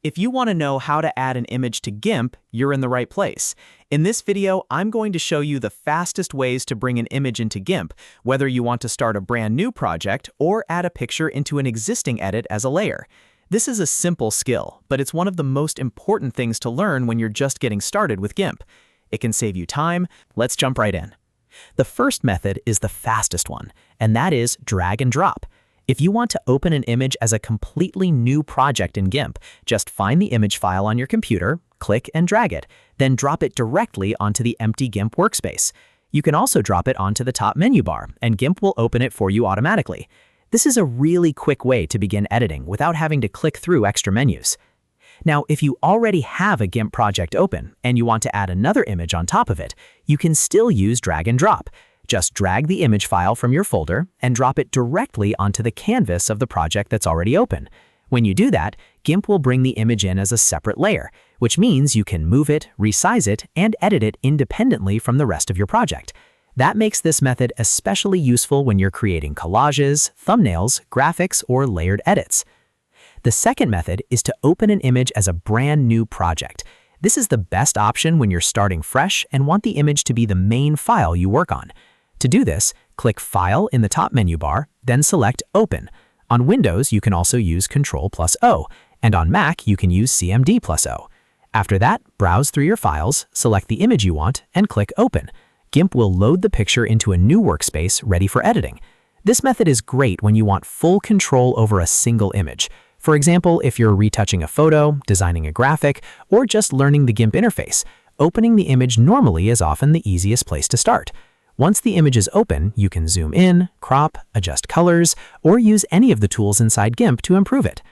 If you want to know how to add an image to GIMP, you're in the right place. In this video, I'm going to show you the fastest ways to bring an image into GIMP, whether you want to start a brand new project or add a picture into an existing edit as a layer. This is a simple skill, but it's one of the most important things to learn when you're just getting started with GIMP. It can save you time. Let's jump right in. The first method is the fastest one, and that is drag and drop. If you want to open an image as a completely new project in GIMP, just find the image file on your computer, click and drag it, then drop it directly onto the empty GIMP workspace. You can also drop it onto the top menu bar, and GIMP will open it for you automatically. This is a really quick way to begin editing without having to click through extra menus. Now, if you already have a GIMP project open and you want to add another image on top of it, you can still use drag and drop. Just drag the image file from your folder and drop it directly onto the canvas of the project that's already open. When you do that, GIMP will bring the image in as a separate layer, which means you can move it, resize it, and edit it independently from the rest of your project. That makes this method especially useful when you're creating collages, thumbnails, graphics, or layered edits. The second method is to open an image as a brand new project. This is the best option when you're starting fresh and want the image to be the main file you work on. To do this, click File in the top menu bar, then select Open. On Windows, you can also use Ctrl+O, and on Mac, you can use CMD+O. After that, browse through your files, select the image you want, and click Open. GIMP will load the picture into a new workspace ready for editing. This method is great when you want full control over a single image. For example, if you're retouching a photo, designing a graphic, or just learning the GIMP interface, opening the image normally is often the easiest place to start. Once the image is open, you can zoom in, crop, adjust colors, or use any of the tools inside GIMP to improve it.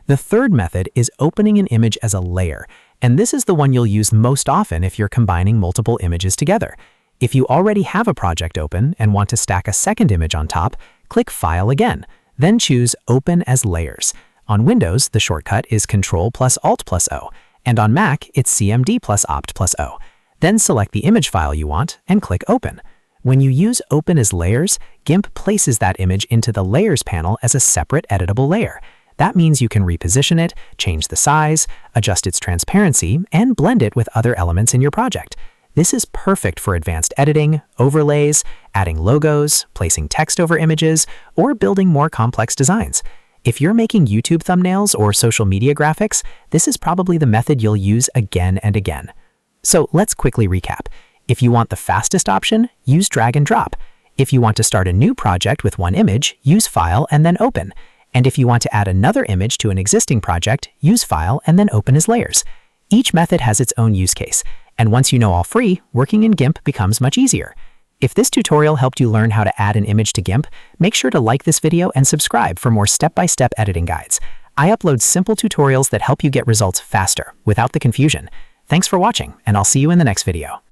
The third method is opening an image as a layer, and this is the one you'll use most often if you're combining multiple images together. If you already have a project open and want to stack a second image on top, click File again, then choose Open as Layers. On Windows, the shortcut is Ctrl+Alt+O, and on Mac, it's CMD+Opt+O. Then select the image file you want and click Open. When you use Open as Layers, GIMP places that image into the Layers panel as a separate editable layer. That means you can reposition it, change the size, adjust its transparency, and blend it with other elements in your project. This is perfect for advanced editing, overlays, adding logos, placing text over images, or building more complex designs. If you're making YouTube thumbnails or social media graphics, this is probably the method you'll use again and again. So let's quickly recap. If you want the fastest option, use drag and drop. If you want to start a new project with one image, use File and then Open. And if you want to add another image to an existing project, use File and then Open as Layers. Each method has its own use case, and once you know all three, working in GIMP becomes much easier. If this tutorial helped you learn how to add an image to GIMP, make sure to like this video and subscribe for more step-by-step editing guides. I upload simple tutorials that help you get results faster, without the confusion. Thanks for watching, and I'll see you in the next video.